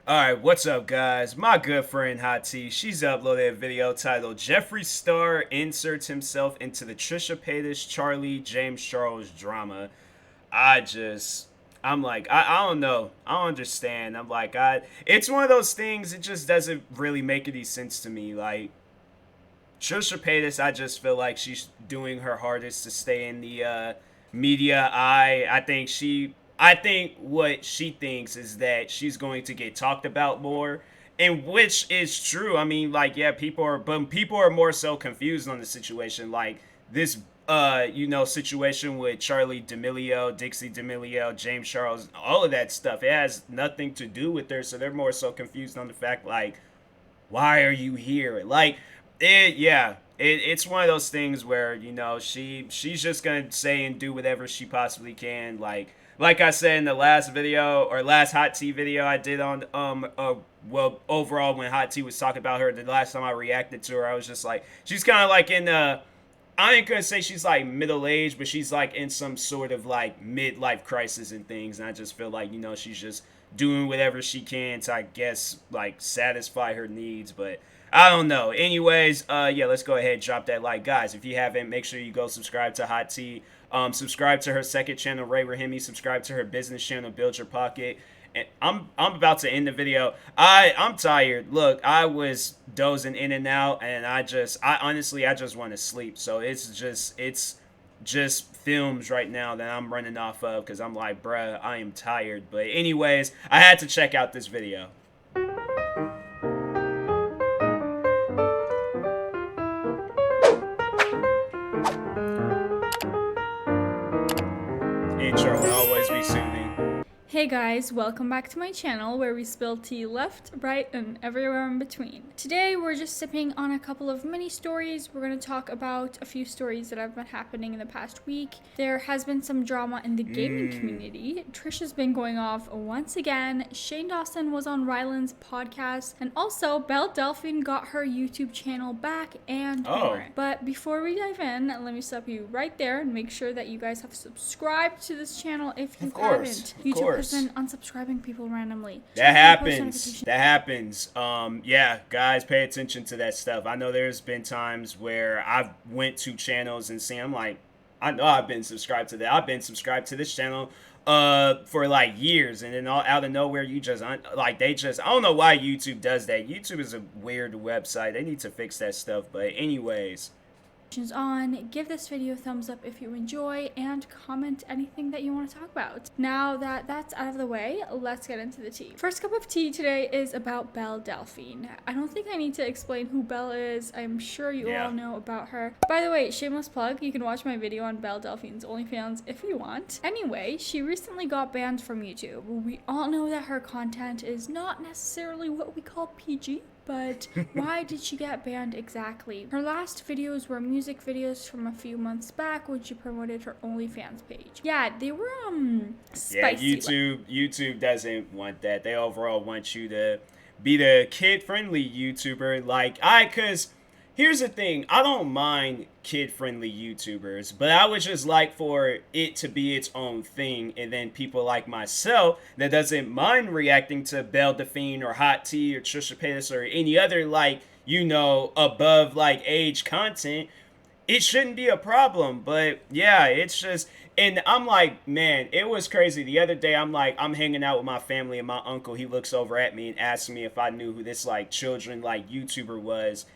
Alright, what's up, guys? My good friend Hot T, she's uploaded a video titled Jeffree Star inserts himself into the Trisha Paytas Charli James Charles drama. I just I'm like, I don't know. I don't understand. It's one of those things, it just doesn't really make any sense to me. Like, Trisha Paytas, I just feel like she's doing her hardest to stay in the media eye. I think what she thinks is that she's going to get talked about more, and which is true. I mean, like, yeah, people are more so confused on the situation. Like this, situation with Charlie D'Amelio, Dixie D'Amelio, James Charles, all of that stuff. It has nothing to do with her, so they're more so confused on the fact, like, why are you here? Like, it's one of those things where she's just gonna say and do whatever she possibly can. Like I said in the last video or last Hot Tea video I did on overall when Hot Tea was talking about her the last time I reacted to her, I was just like, she's kind of like in I ain't gonna say she's like middle aged, but she's like in some sort of like midlife crisis and things. And I just feel like, she's just doing whatever she can to, I guess, like satisfy her needs. But I don't know. Anyways, yeah, let's go ahead and drop that like, guys. If you haven't, make sure you go subscribe to Hot Tea. Subscribe to her second channel, Ray Rahimi. Subscribe to her business channel, Build Your Pocket. And I'm about to end the video. I'm tired. Look, I was dozing in and out, and I honestly I just want to sleep. So it's just films right now that I'm running off of because I'm like, bruh, I am tired. But anyways, I had to check out this video. Intro will always be soothing. Hey guys, welcome back to my channel where we spill tea left, right, and everywhere in between. Today we're just sipping on a couple of mini stories. We're going to talk about a few stories that have been happening in the past week. There has been some drama in the gaming community. Trisha's been going off once again. Shane Dawson was on Ryland's podcast, and also Belle Delphine got her YouTube channel back and more. But before we dive in, let me stop you right there and make sure that you guys have subscribed to this channel if you haven't. YouTube has been unsubscribing people randomly. That happens. That happens. Yeah, guys, pay attention to that stuff. I know there's been times where I've went to channels and seen, I'm like, I know I've been subscribed to that. I've been subscribed to this channel for like years, and then all out of nowhere you just I don't know why YouTube does that. YouTube is a weird website. They need to fix that stuff. But anyways, on, give this video a thumbs up if you enjoy, and comment anything that you want to talk about. Now that that's out of the way, let's get into the tea. First cup of tea today is about Belle Delphine. I don't think I need to explain who Belle is. I'm sure you all know about her. By the way, shameless plug, you can watch my video on Belle Delphine's OnlyFans if you want. Anyway, she recently got banned from YouTube. We all know that her content is not necessarily what we call PG. But why did she get banned exactly? Her last videos were music videos from a few months back when she promoted her OnlyFans page. Yeah, they were spicy. Yeah, YouTube doesn't want that. They overall want you to be the kid-friendly YouTuber. Cause here's the thing, I don't mind kid-friendly YouTubers, but I would just like for it to be its own thing, and then people like myself that doesn't mind reacting to Belle Delphine or Hot Tea or Trisha Paytas or any other, above, age content, it shouldn't be a problem. But yeah, it's just, and I'm like, man, it was crazy. The other day, I'm hanging out with my family, and my uncle, he looks over at me and asks me if I knew who this, children, YouTuber was.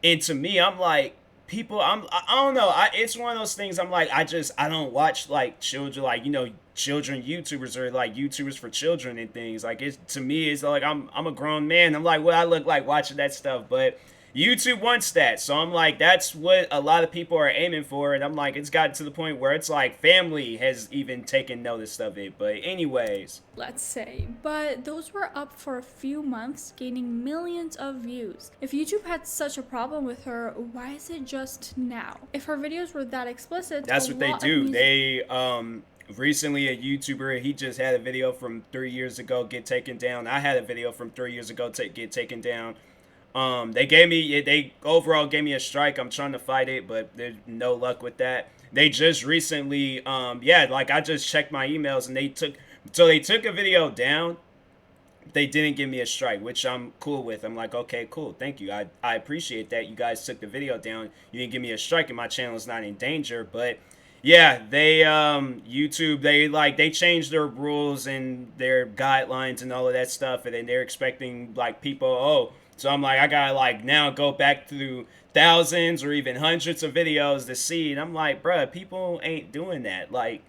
And to me, I'm like, I don't know. It's one of those things. I'm like, I don't watch children, children YouTubers or YouTubers for children and things. To me, it's like, I'm a grown man. I'm like, what I look like watching that stuff, but YouTube wants that. So I'm like, that's what a lot of people are aiming for. And I'm like, it's gotten to the point where it's like family has even taken notice of it. But anyways, let's say. But those were up for a few months, gaining millions of views. If YouTube had such a problem with her, why is it just now? If her videos were that explicit, that's what they do. Recently a YouTuber, he just had a video from 3 years ago get taken down. I had a video from 3 years ago get taken down. They overall gave me a strike. I'm trying to fight it, but there's no luck with that. They just recently, I just checked my emails, and they took a video down, they didn't give me a strike, which I'm cool with. I'm like, okay, cool, thank you. I appreciate that. You guys took the video down. You didn't give me a strike, and my channel is not in danger. But yeah, they YouTube, they changed their rules and their guidelines and all of that stuff, and then they're expecting like people. Oh, so I'm like, I gotta like now go back through thousands or even hundreds of videos to see, and I'm like, bruh, people ain't doing that. Like,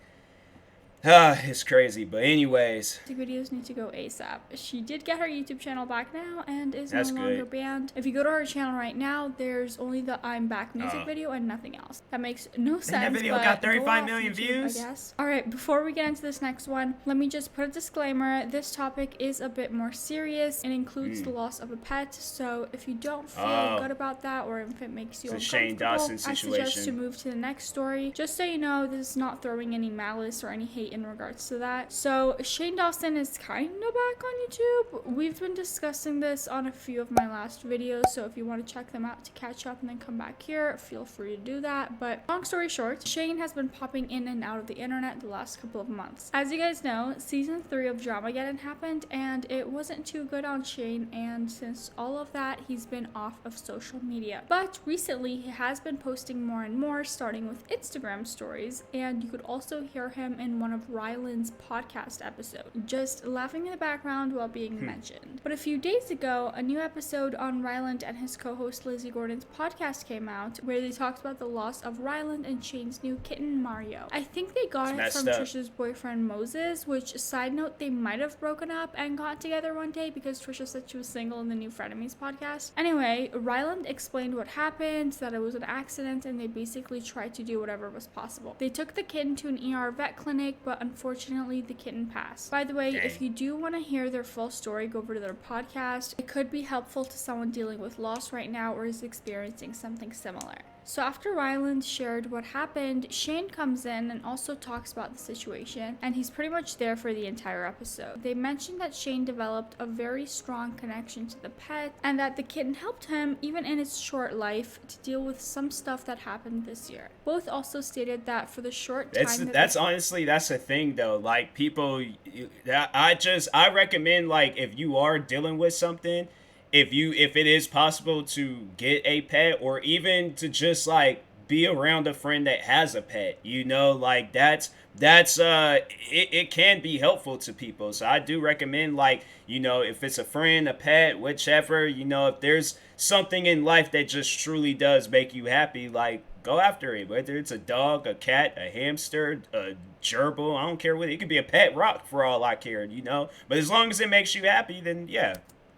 it's crazy. But anyways, The videos need to go ASAP. She did get her YouTube channel back now and is that's no longer good. banned. If you go to her channel right now, there's only the I'm Back music video and nothing else. That makes no sense. that video but got go 35 off million YouTube, views? I guess. Alright, before we get into this next one, let me just put a disclaimer. This topic is a bit more serious. It includes the loss of a pet, so if you don't feel good about that or if it makes you It's a uncomfortable, Shane Dawson I suggest to situation. move to the next story. Just so you know, this is not throwing any malice or any hate in regards to that. So Shane Dawson is kind of back on YouTube. We've been discussing this on a few of my last videos, so if you want to check them out to catch up and then come back here, feel free to do that. But long story short, Shane has been popping in and out of the internet the last couple of months. As you guys know, season 3 of Dramageddon happened and it wasn't too good on Shane, and since all of that, he's been off of social media. But recently, he has been posting more and more, starting with Instagram stories, and you could also hear him in one of Ryland's podcast episode, just laughing in the background while being mentioned. But a few days ago, a new episode on Ryland and his co-host Lizzie Gordon's podcast came out, where they talked about the loss of Ryland and Shane's new kitten Mario. I think they got it from Trisha's boyfriend Moses, which, side note, they might have broken up and got together one day because Trisha said she was single in the new Frenemies podcast. Anyway, Ryland explained what happened, that it was an accident, and they basically tried to do whatever was possible. They took the kitten to an ER vet clinic, but unfortunately the kitten passed. By the way, if you do want to hear their full story, go over to their podcast. It could be helpful to someone dealing with loss right now or is experiencing something similar. So after Ryland shared what happened, Shane comes in and also talks about the situation, and he's pretty much there for the entire episode. They mentioned that Shane developed a very strong connection to the pet, and that the kitten helped him, even in its short life, to deal with some stuff that happened this year. Both also stated that for the short time that's honestly, that's the thing though. Like, people, I recommend, like, if you are dealing with something, if it is possible to get a pet, or even to just like be around a friend that has a pet, like it can be helpful to people. So I do recommend, like, if it's a friend, a pet, whichever, if there's something in life that just truly does make you happy, like, go after it. Whether it's a dog, a cat, a hamster, a gerbil, I don't care what, it could be a pet rock for all I care, but as long as it makes you happy, then yeah.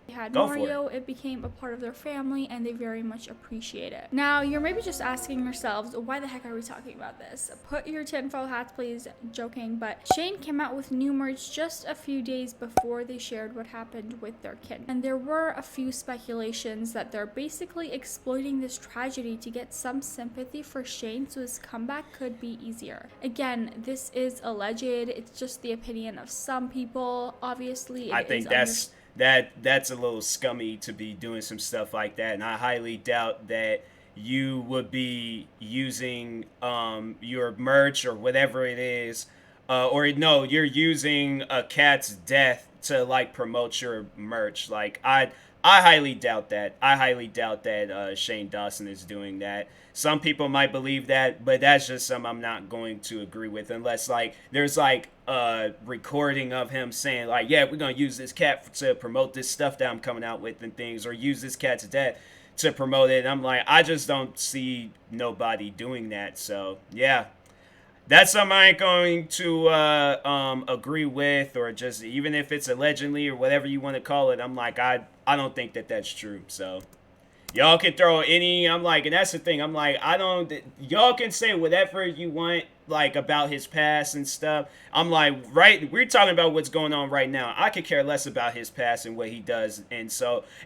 Had Mario, it became a part of their family, and they very much appreciate it. Now, you're maybe just asking yourselves, why the heck are we talking about this? Put your tinfoil hats, please. Joking, but Shane came out with new merch just a few days before they shared what happened with their kitten. And there were a few speculations that they're basically exploiting this tragedy to get some sympathy for Shane so his comeback could be easier. Again, this is alleged. It's just the opinion of some people. Obviously, I think that's a little scummy to be doing some stuff like that, and I highly doubt that you would be using your merch or whatever it is, or no, you're using a cat's death to like promote your merch. Like, I highly doubt that. Shane Dawson is doing that. Some people might believe that, but that's just something I'm not going to agree with, unless like there's like a recording of him saying like, yeah, we're gonna use this cat to promote this stuff that I'm coming out with and things, or use this cat's death to promote it. And I'm like, I just don't see nobody doing that. So yeah, that's something I ain't going to agree with, or just, even if it's allegedly or whatever you want to call it, I'm like, I don't think that that's true. So y'all can throw any, I'm like, and that's the thing, I'm like, y'all can say whatever you want, like, about his past and stuff. I'm like, right, we're talking about what's going on right now. I could care less about his past and what he does. And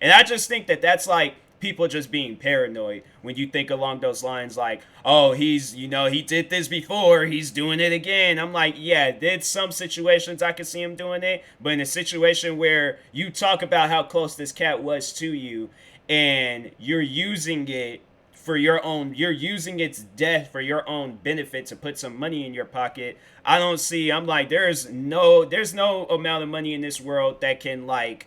I just think that that's like people just being paranoid when you think along those lines, like, oh, he's, he did this before, he's doing it again. I'm like, yeah, there's some situations I could see him doing it, but in a situation where you talk about how close this cat was to you, and you're using it for your own, you're using its death for your own benefit to put some money in your pocket. I don't see, I'm like, there's no amount of money in this world that can like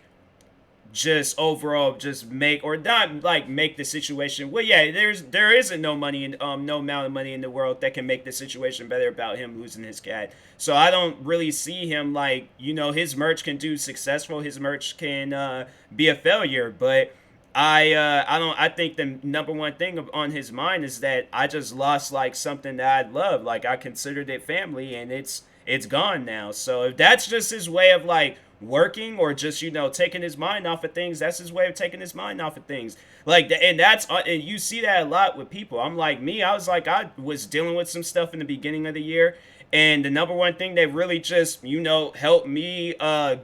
just overall just make, or not like make the situation, well, yeah, there isn't no money in no amount of money in the world that can make the situation better about him losing his cat. So I don't really see him like, his merch can do successful, his merch can be a failure, but I think the number one thing on his mind is that I just lost like something that I love, like I considered it family, and it's gone now. So if that's just his way of like working, or just taking his mind off of things, that's his way of taking his mind off of things. Like, and you see that a lot with people. I'm like, me, I was dealing with some stuff in the beginning of the year, and the number one thing that really just helped me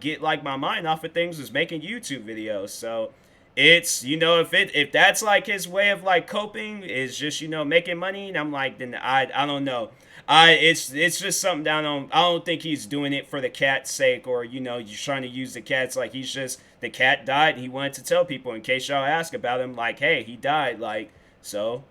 get like my mind off of things was making YouTube videos. So it's, if that's like his way of like coping, is just making money, and I'm like, then I don't know. It's just something down on. I don't think he's doing it for the cat's sake, or you're trying to use the cats. Like, he's just, the cat died, and he wanted to tell people in case y'all ask about him, like, hey, he died, like, so.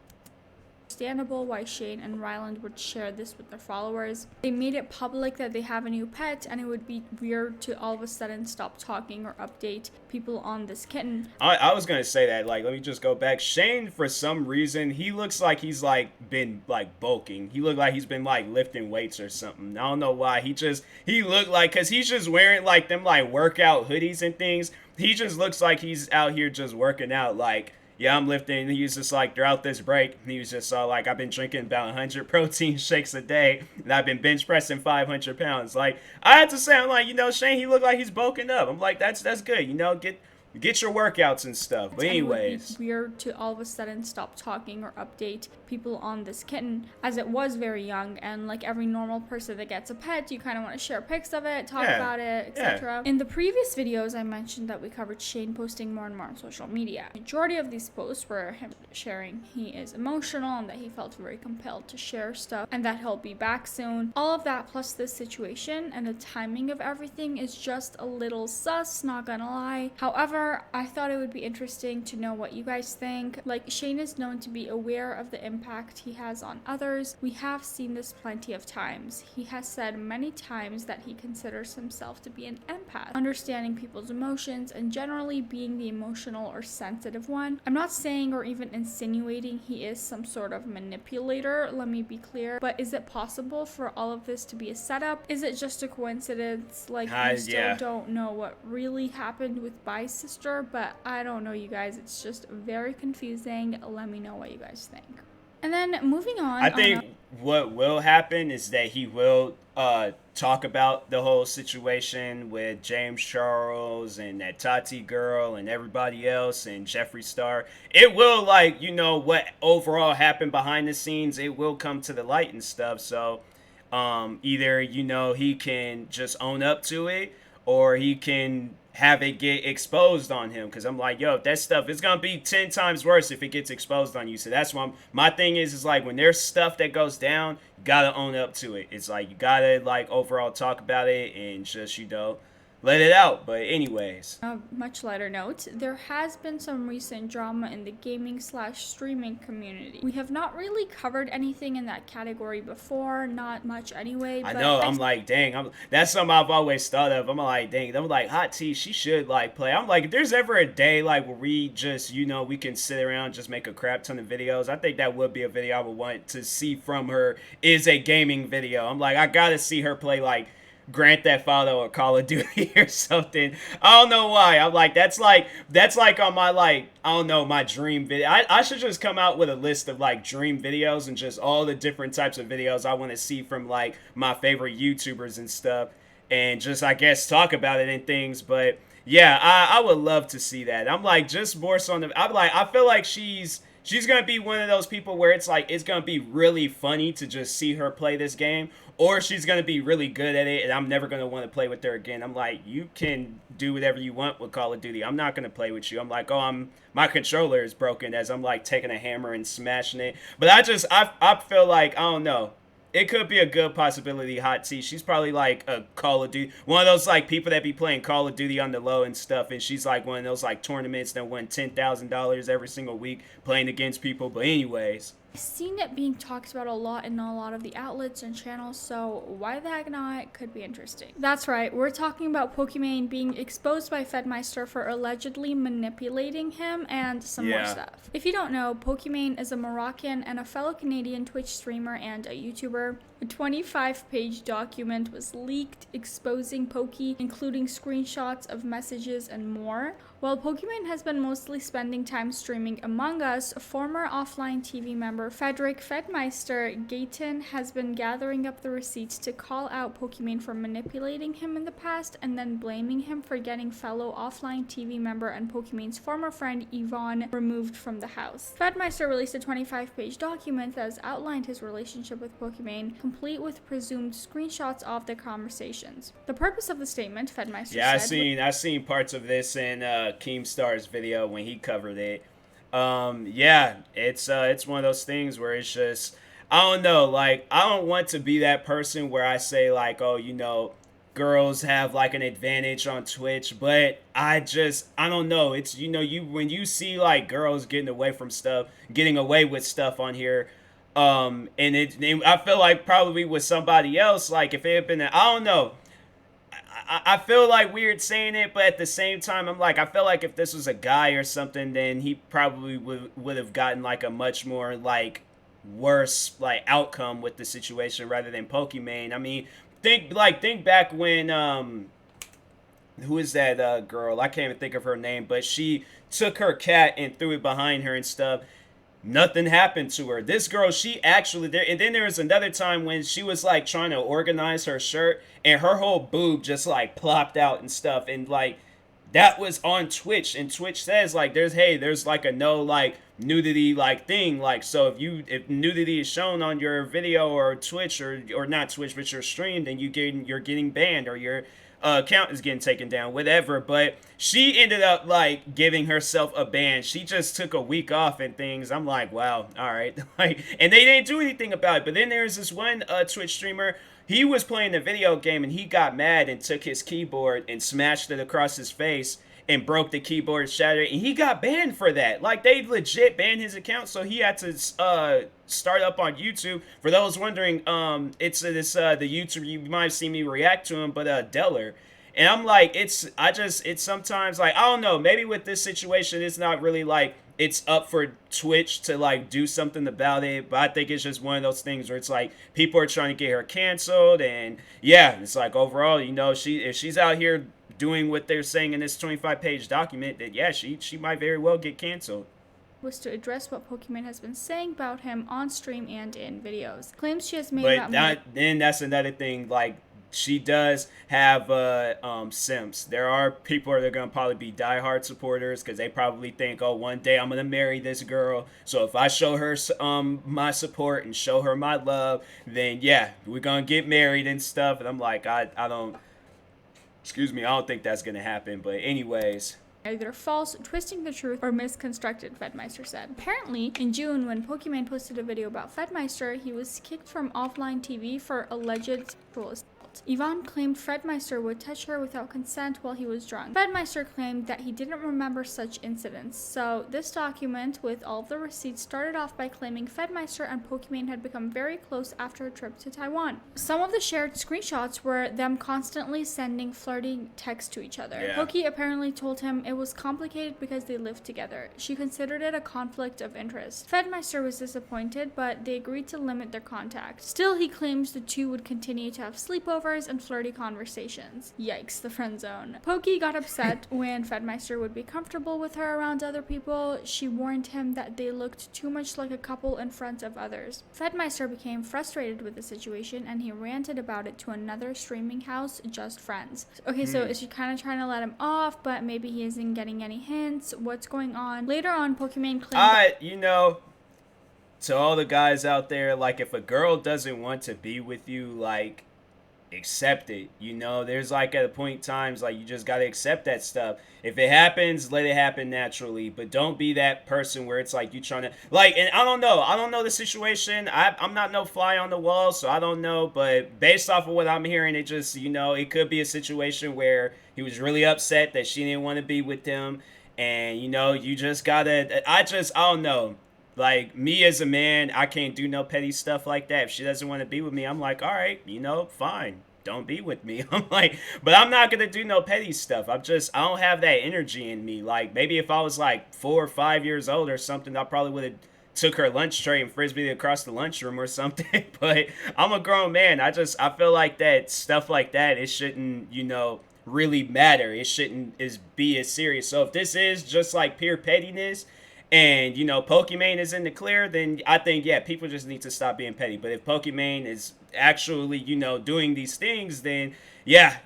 Understandable why Shane and Ryland would share this with their followers. They made it public that they have a new pet, and it would be weird to all of a sudden stop talking or update people on this kitten. I was gonna say that, like, let me just go back. Shane, for some reason, he looks like he's like been like bulking. He looked like he's been like lifting weights or something. I don't know why. He looked like, cause he's just wearing like them like workout hoodies and things. He just looks like he's out here just working out, like, yeah, I'm lifting. He was just like, throughout this break, he was just like, I've been drinking about 100 protein shakes a day, and I've been bench pressing 500 pounds. Like, I had to say, I'm like, Shane, he looked like he's bulking up. I'm like, that's good. Get your workouts and stuff. But anyways, it would be weird to all of a sudden stop talking or update people on this kitten, as it was very young, and like every normal person that gets a pet, you kind of want to share pics of it, talk about it, etc. In the previous videos, I mentioned that we covered Shane posting more and more on social media. The majority of these posts were him sharing he is emotional and that he felt very compelled to share stuff and that he'll be back soon. All of that plus this situation and the timing of everything is just a little sus, not gonna lie. However, I thought it would be interesting to know what you guys think. Like, Shane is known to be aware of the impact he has on others. We have seen this plenty of times. He has said many times that he considers himself to be an empath, understanding people's emotions and generally being the emotional or sensitive one. I'm not saying or even insinuating he is some sort of manipulator, let me be clear, but is it possible for all of this to be a setup? Is it just a coincidence? Like, we still don't know what really happened with Bai's sister, but I don't know, you guys. It's just very confusing. Let me know what you guys think. And then moving on, I think what will happen is that he will talk about the whole situation with James Charles and that Tati girl and everybody else and Jeffree Star. It will, like, what overall happened behind the scenes, it will come to the light and stuff. So either he can just own up to it, or he can have it get exposed on him, because I'm like, yo, that stuff, it's gonna be 10 times worse if it gets exposed on you. So that's why my thing is like, when there's stuff that goes down, you gotta own up to it. It's like, you gotta like overall talk about it and just let it out. But anyways, a much lighter note, there has been some recent drama in the gaming/streaming community. We have not really covered anything in that category before, not much anyway. I know, I'm like, dang, that's something I've always thought of. I'm like, dang, I'm like, Hot Tea, she should like play. I'm like, if there's ever a day like where we just, we can sit around and just make a crap ton of videos, I think that would be a video I would want to see from her, is a gaming video. I'm like, I gotta see her play like Grand Theft Auto or Call of Duty or something. I don't know why. I'm like, that's like on my, like, I don't know, my dream video. I should just come out with a list of like dream videos and just all the different types of videos I want to see from like my favorite YouTubers and stuff, and just, I guess, talk about it and things. But yeah, I would love to see that. I'm like, just more so on the, I'm like, I feel like she's gonna be one of those people where it's like, it's gonna be really funny to just see her play this game, or she's gonna be really good at it and I'm never gonna want to play with her again. I'm like, you can do whatever you want with Call of Duty, I'm not gonna play with you. I'm like, oh, my controller is broken, as I'm like taking a hammer and smashing it. But I feel like, I don't know, it could be a good possibility. Hot Tea. She's probably like a Call of Duty, one of those like people that be playing Call of Duty on the low and stuff. And she's like one of those like tournaments that win $10,000 every single week playing against people. But anyways. I've seen it being talked about a lot in a lot of the outlets and channels, so why the heck not? Could be interesting. That's right, we're talking about Pokimane being exposed by Fedmeister for allegedly manipulating him and some more stuff. If you don't know, Pokimane is a Moroccan and a fellow Canadian Twitch streamer and a YouTuber. A 25-page document was leaked exposing Poki, including screenshots of messages and more. While Pokimane has been mostly spending time streaming Among Us, former offline TV member Frederick Fedmeister Gayton has been gathering up the receipts to call out Pokimane for manipulating him in the past and then blaming him for getting fellow offline TV member and Pokimane's former friend Yvonne removed from the house. Fedmeister released a 25-page document that has outlined his relationship with Pokimane, complete with presumed screenshots of the conversations. The purpose of the statement, Fedmeister said... I seen parts of this in Keemstar's video when he covered it. Yeah, it's one of those things where it's just, I don't know, like, I don't want to be that person where I say like, oh, you know, girls have like an advantage on Twitch, but I don't know. It's, you know, when you see like girls getting away with stuff on here, and I feel like probably with somebody else, like if it had been, I don't know. I feel like weird saying it, but at the same time, I'm like, I feel like if this was a guy or something, then he probably would have gotten like a much more like worse like outcome with the situation rather than Pokimane. I mean, think back when who is that girl? I can't even think of her name, but she took her cat and threw it behind her and stuff. Nothing happened to her. This girl, she actually there. And then there was another time when she was like trying to organize her shirt and her whole boob just like plopped out and stuff. And like that was on Twitch. And Twitch says like there's like a no like nudity like thing. Like, so if nudity is shown on your video or Twitch or not Twitch but your stream, then you're getting banned or your account is getting taken down, whatever. But she ended up like giving herself a ban. She just took a week off and things. I'm like, wow, all right. Like, and they didn't do anything about it. But then there's this one Twitch streamer. He was playing a video game and he got mad and took his keyboard and smashed it across his face and broke the keyboard, shattered it, and he got banned for that. Like, they legit banned his account, so he had to start up on YouTube. For those wondering, it's the YouTube, you might have seen me react to him, but Deller. And I'm like, it's sometimes, like, I don't know, maybe with this situation, it's not really, like, it's up for Twitch to, like, do something about it, but I think it's just one of those things where it's, like, people are trying to get her canceled, and, yeah, it's, like, overall, you know, if she's out here doing what they're saying in this 25-page document, that, yeah, she might very well get canceled. Was to address what Pokimane has been saying about him on stream and in videos. Claims she has made about then that's another thing, like, she does have simps. There are people that are going to probably be diehard supporters because they probably think, oh, one day I'm going to marry this girl. So if I show her my support and show her my love, then, yeah, we're going to get married and stuff. And I'm like, I don't think that's going to happen. But anyways... either false, twisting the truth, or misconstructed, Fedmeister said. Apparently, in June, when Pokimane posted a video about Fedmeister, he was kicked from offline TV for alleged sexual assault. Yvonne claimed Fedmeister would touch her without consent while he was drunk. Fedmeister claimed that he didn't remember such incidents, so this document with all of the receipts started off by claiming Fedmeister and Pokimane had become very close after a trip to Taiwan. Some of the shared screenshots were them constantly sending flirty texts to each other. Yeah. Poki apparently told him it was complicated because they lived together. She considered it a conflict of interest. Fedmeister was disappointed, but they agreed to limit their contact. Still, he claims the two would continue to have sleepovers and flirty conversations. Yikes, the friend zone. Poki got upset when Fedmeister would be comfortable with her around other people. She warned him that they looked too much like a couple in front of others. Fedmeister became frustrated with the situation and he ranted about it to another streaming house, Just Friends. Okay, so is she kind of trying to let him off, but maybe he isn't getting any hints? What's going on? Later on, Pokimane claimed you know, to all the guys out there, like, if a girl doesn't want to be with you, like, accept it. You know, there's like at a point in times like you just gotta accept that stuff. If it happens, let it happen naturally. But don't be that person where it's like you trying to like. And I don't know. I don't know the situation. I'm not no fly on the wall, so I don't know. But based off of what I'm hearing, it just it could be a situation where he was really upset that she didn't want to be with him, and you just gotta. I don't know. Like me as a man, I can't do no petty stuff like that. If she doesn't want to be with me, I'm like, all right, fine. Don't be with me. I'm like, but I'm not gonna do no petty stuff. I don't have that energy in me. Like maybe if I was like 4 or 5 years old or something, I probably would have took her lunch tray and frisbeed across the lunchroom or something. But I'm a grown man. I feel like that stuff like that, it shouldn't, really matter. It shouldn't be as serious. So if this is just like pure pettiness, and Pokimane is in the clear, then I think people just need to stop being petty. But if Pokimane is actually doing these things, then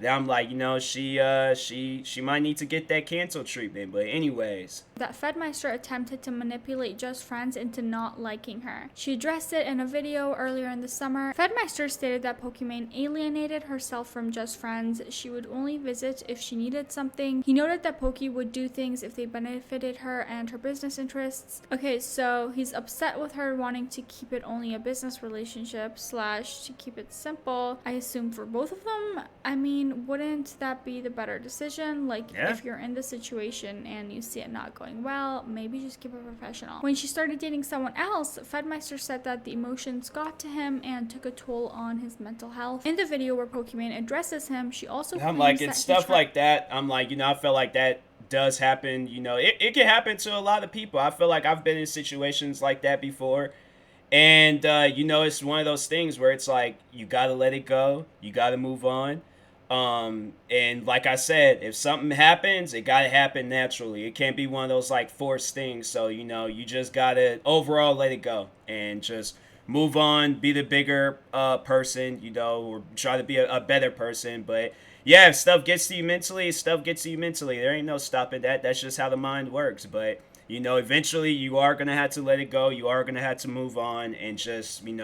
I'm like she might need to get that cancel treatment. But anyways, that Fedmeister attempted to manipulate Just Friends into not liking her. She addressed it in a video earlier in the summer. Fedmeister stated that Pokimane alienated herself from Just Friends. She would only visit if she needed something. He noted that Poki would do things if they benefited her and her business interests. Okay, so he's upset with her wanting to keep it only a business relationship / to keep it simple. I assume for both of them. I mean, wouldn't that be the better decision? Like, if you're in the situation and you see it not going well, maybe just keep it professional. When she started dating someone else, Fedmeister said that the emotions got to him and took a toll on his mental health. In the video where Pokimane addresses him, she also I'm like, it's stuff like that. I'm like, I feel like that does happen. It can happen to a lot of people. I feel like I've been in situations like that before. And, it's one of those things where it's like, you got to let it go. You got to move on. And like I said, if something happens, it got to happen naturally. It can't be one of those like forced things. So, you just got to overall let it go and just move on, be the bigger person, or try to be a better person. But yeah, if stuff gets to you mentally, There ain't no stopping that. That's just how the mind works. But eventually you are going to have to let it go. You are going to have to move on and just, be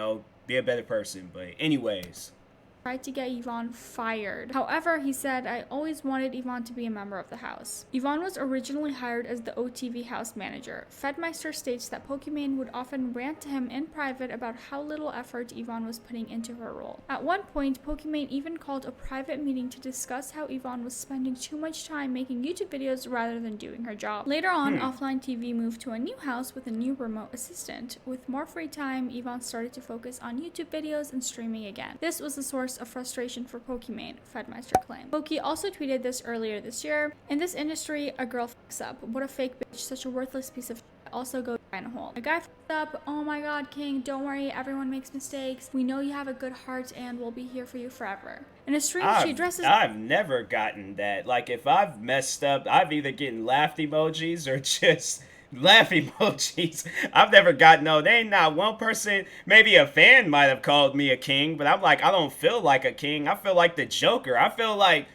a better person. But anyways, tried to get Yvonne fired. However, he said, I always wanted Yvonne to be a member of the house. Yvonne was originally hired as the OTV house manager. Fedmeister states that Pokimane would often rant to him in private about how little effort Yvonne was putting into her role. At one point, Pokimane even called a private meeting to discuss how Yvonne was spending too much time making YouTube videos rather than doing her job. Later on, Offline TV moved to a new house with a new remote assistant. With more free time, Yvonne started to focus on YouTube videos and streaming again. This was the source of frustration for Pokimane, Fedmeister claimed. Poki also tweeted this earlier this year. In this industry, a girl fucks up. What a fake bitch, such a worthless piece of shit. Also go in a hole. A guy fucks up. Oh my god, King, don't worry, everyone makes mistakes. We know you have a good heart and we'll be here for you forever. In a stream, she addresses... I've never gotten that. Like, if I've messed up, I've either getting laugh emojis or just... laugh emojis. I've never got there ain't not one person. Maybe a fan might have called me a king, but I'm like, I don't feel like a king. I feel like the Joker. I feel like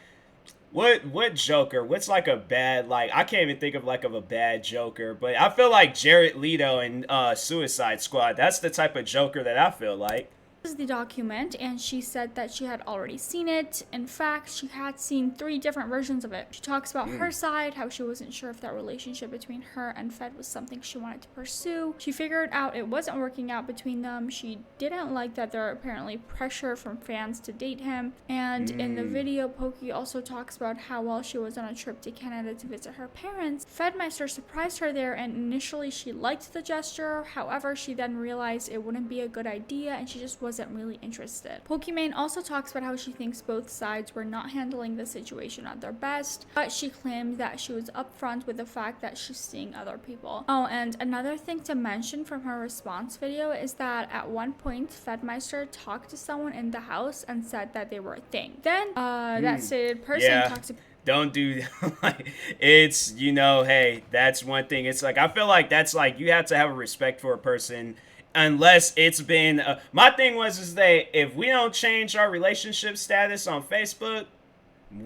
what Joker? What's like a bad, like, I can't even think of a bad Joker, but I feel like Jared Leto in Suicide Squad. That's the type of Joker that I feel like. Is the document, and she said that she had already seen it. In fact, she had seen 3 different versions of it. She talks about her side, how she wasn't sure if that relationship between her and Fed was something she wanted to pursue. She figured out it wasn't working out between them. She didn't like that there are apparently pressure from fans to date him. And in the video, Poki also talks about how while she was on a trip to Canada to visit her parents, Fedmeister surprised her there, and initially she liked the gesture. However, she then realized it wouldn't be a good idea and she just wasn't really interested. Pokimane also talks about how she thinks both sides were not handling the situation at their best, but she claimed that she was upfront with the fact that she's seeing other people. Oh, and another thing to mention from her response video is that at one point, Fedmeister talked to someone in the house and said that they were a thing. Then, that stated person talked to... Don't do like, it's, hey, that's one thing. It's like, I feel like that's like, you have to have a respect for a person unless it's been my thing is that if we don't change our relationship status on Facebook,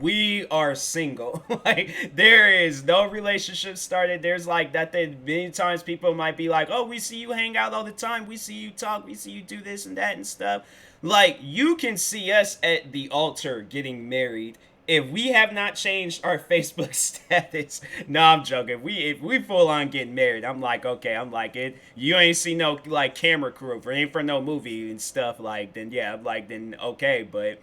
we are single. Like, there is no relationship started. There's like that thing, many times people might be like, oh, we see you hang out all the time, we see you talk, we see you do this and that and stuff. Like, you can see us at the altar getting married. If we have not changed our Facebook status, no, I'm joking. If we full on getting married, I'm like, okay, I'm like, it. You ain't see no like camera crew for ain't for no movie and stuff, like, then yeah, I'm like, then okay. But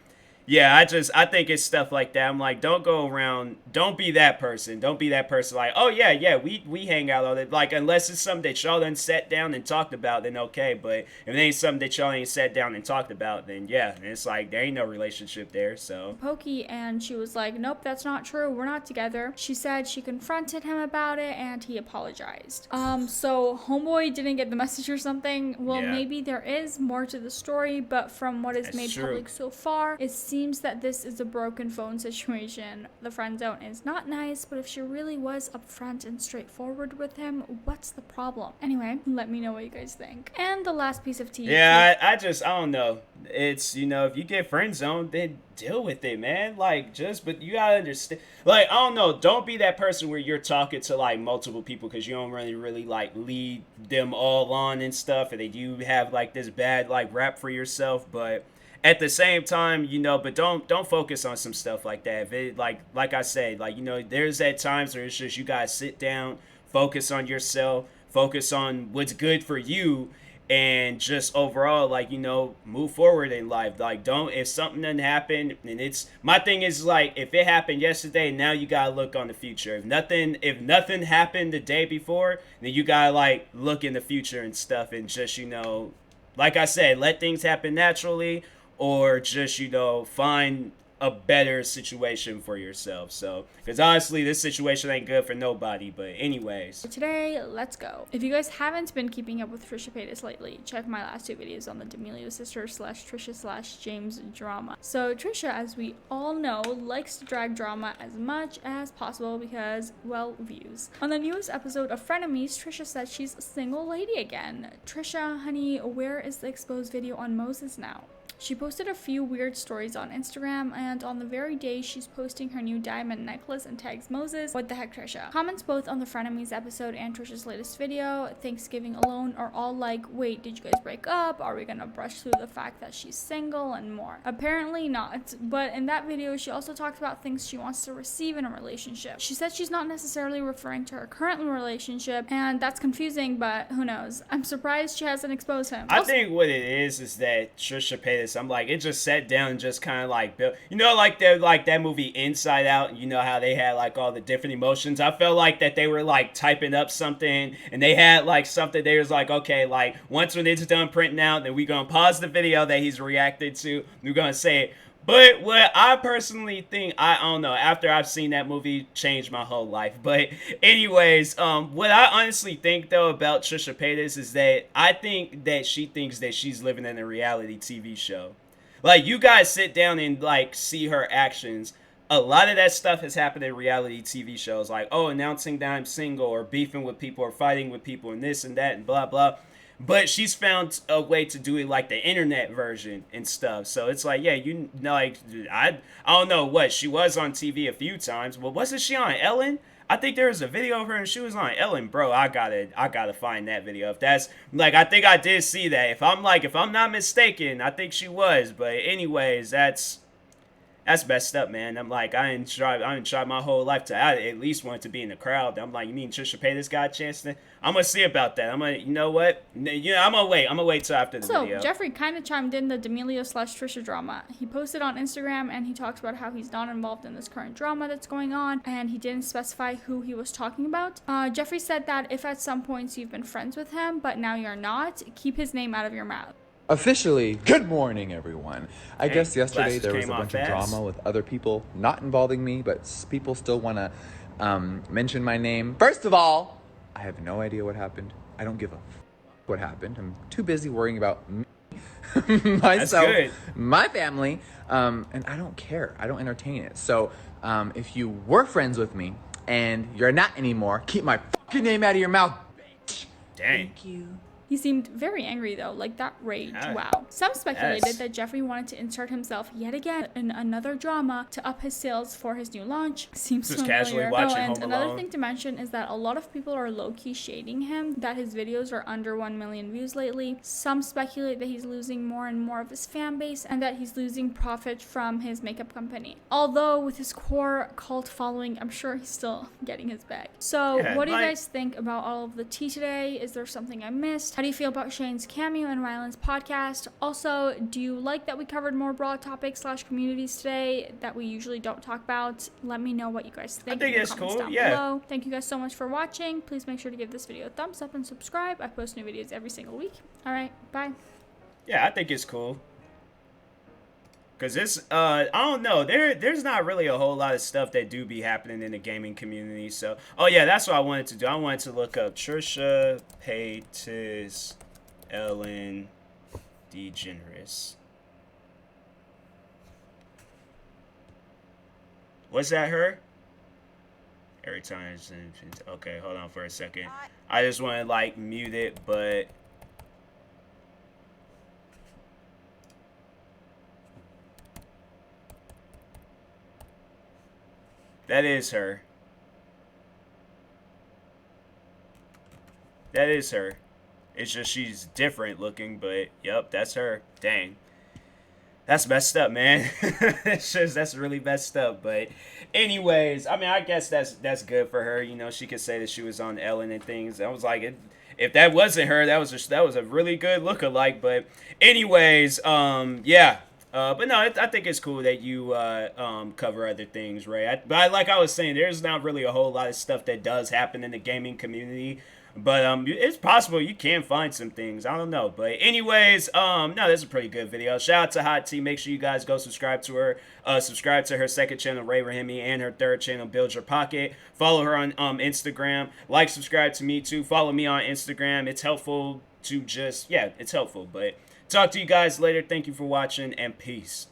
yeah, I think it's stuff like that. I'm like, don't go around, don't be that person. Don't be that person like, oh yeah, yeah, we hang out all the, like, unless it's something that y'all done sat down and talked about, then okay. But if it ain't something that y'all ain't sat down and talked about, then yeah, it's like there ain't no relationship there. So Pokey, and she was like, nope, that's not true, we're not together. She said she confronted him about it and he apologized. So homeboy didn't get the message or something. Well, yeah, maybe there is more to the story, but from what is that's made true. public so far, it seems that this is a broken phone situation. The friend zone is not nice, but if she really was upfront and straightforward with him, what's the problem? Anyway, let me know what you guys think. And the last piece of tea. Yeah, I don't know. It's, if you get friend zoned, then deal with it, man. Like, but you gotta understand. Like, I don't know. Don't be that person where you're talking to like multiple people because you don't really like lead them all on and stuff, and they do have like this bad like rap for yourself, but at the same time, but don't focus on some stuff like that. If it, like I said, like, there's at times where it's just you guys sit down, focus on yourself, focus on what's good for you, and just overall, like, move forward in life. Like, don't, if something doesn't happen, and it's, my thing is like, if it happened yesterday, now you gotta look on the future. If nothing happened the day before, then you gotta like look in the future and stuff, and just, like I said, let things happen naturally, or just, find a better situation for yourself. So, because honestly, this situation ain't good for nobody. But anyways, today, let's go. If you guys haven't been keeping up with Trisha Paytas lately, check my last two videos on the D'Amelio sisters / Trisha / James drama. So Trisha, as we all know, likes to drag drama as much as possible because, well, views. On the newest episode of Frenemies, Trisha said she's a single lady again. Trisha, honey, where is the exposed video on Moses now? She posted a few weird stories on Instagram, and on the very day she's posting her new diamond necklace and tags Moses. What the heck, Trisha? Comments both on the Frenemies episode and Trisha's latest video, Thanksgiving alone, are all like, wait, did you guys break up? Are we gonna brush through the fact that she's single and more? Apparently not, but in that video she also talked about things she wants to receive in a relationship. She said she's not necessarily referring to her current relationship, and that's confusing, but who knows? I'm surprised she hasn't exposed him. I think what it is that Trisha Paytas, I'm like, it just sat down and just kind of like built, like that movie Inside Out, how they had like all the different emotions. I felt like that they were like typing up something, and they had like something, they was like, okay, like once when it's done printing out, then we gonna pause the video that he's reacted to, we're gonna say it. But what I personally think, I don't know, after I've seen that movie, changed my whole life. But anyways, what I honestly think, though, about Trisha Paytas is that I think that she thinks that she's living in a reality TV show. Like, you guys sit down and, like, see her actions. A lot of that stuff has happened in reality TV shows. Like, oh, announcing that I'm single, or beefing with people, or fighting with people, and this and that, and blah, blah. But she's found a way to do it like the internet version and stuff. So it's like, yeah, like, I don't know what, she was on TV a few times. Well, wasn't she on Ellen? I think there was a video of her and she was on Ellen. Bro, I gotta find that video. If that's, like, I think I did see that. If I'm not mistaken, I think she was. But anyways, that's messed up, man. I'm like, I didn't try my whole life to, I at least wanted to be in the crowd. I'm like, you mean Trisha Paytas got a chance to? I'm gonna see about that. I'm gonna, you know what? I'm gonna wait till after the video. So Jeffree kind of chimed in the D'Amelio / Trisha drama. He posted on Instagram and he talks about how he's not involved in this current drama that's going on, and he didn't specify who he was talking about. Jeffree said that if at some points you've been friends with him, but now you're not, keep his name out of your mouth. Officially, good morning, everyone. I guess yesterday there was a bunch of drama with other people not involving me, but people still want to mention my name. First of all, I have no idea what happened. I don't give a what happened. I'm too busy worrying about me, myself, my family, and I don't care. I don't entertain it. So if you were friends with me and you're not anymore, keep my fucking name out of your mouth, bitch. Dang. Thank you. He seemed very angry though, like that rage, wow. Some speculated that Jeffree wanted to insert himself yet again in another drama to up his sales for his new launch. Seems just familiar. casually watching and Home another Alone. thing to mention is that a lot of people are low-key shading him, that his videos are under 1 million views lately. Some speculate that he's losing more and more of his fan base and that he's losing profit from his makeup company. Although with his core cult following, I'm sure he's still getting his bag. So what do you guys think about all of the tea today? Is there something I missed? How do you feel about Shane's cameo in Ryland's podcast? Also, do you like that we covered more broad topics / communities today that we usually don't talk about? Let me know what you guys think. I think it's cool. Below. Thank you guys so much for watching. Please make sure to give this video a thumbs up and subscribe. I post new videos every single week. All right, bye. Yeah, I think it's cool. Cause it's I don't know, there's not really a whole lot of stuff that do be happening in the gaming community. So oh yeah, that's what I wanted to do. I wanted to look up Trisha Paytas Ellen DeGeneres. Was that her? Every time it's okay, hold on for a second. I just want to like mute it, but that is her. That is her. It's just she's different looking, but yep, that's her. Dang. That's messed up, man. It's just, that's really messed up. But anyways, I mean, I guess that's good for her. You know, she could say that she was on Ellen and things. I was like, if that wasn't her, that was a really good lookalike. But anyways, yeah. But no, I think it's cool that you cover other things, Ray. But like I was saying, there's not really a whole lot of stuff that does happen in the gaming community. But it's possible you can find some things. I don't know. But anyways, no, that's a pretty good video. Shout out to Hot T. Make sure you guys go subscribe to her. Subscribe to her second channel, Ray Rahimi, and her third channel, Build Your Pocket. Follow her on Instagram. Like, subscribe to me too. Follow me on Instagram. It's helpful to just, yeah, it's helpful. But talk to you guys later. Thank you for watching, and peace.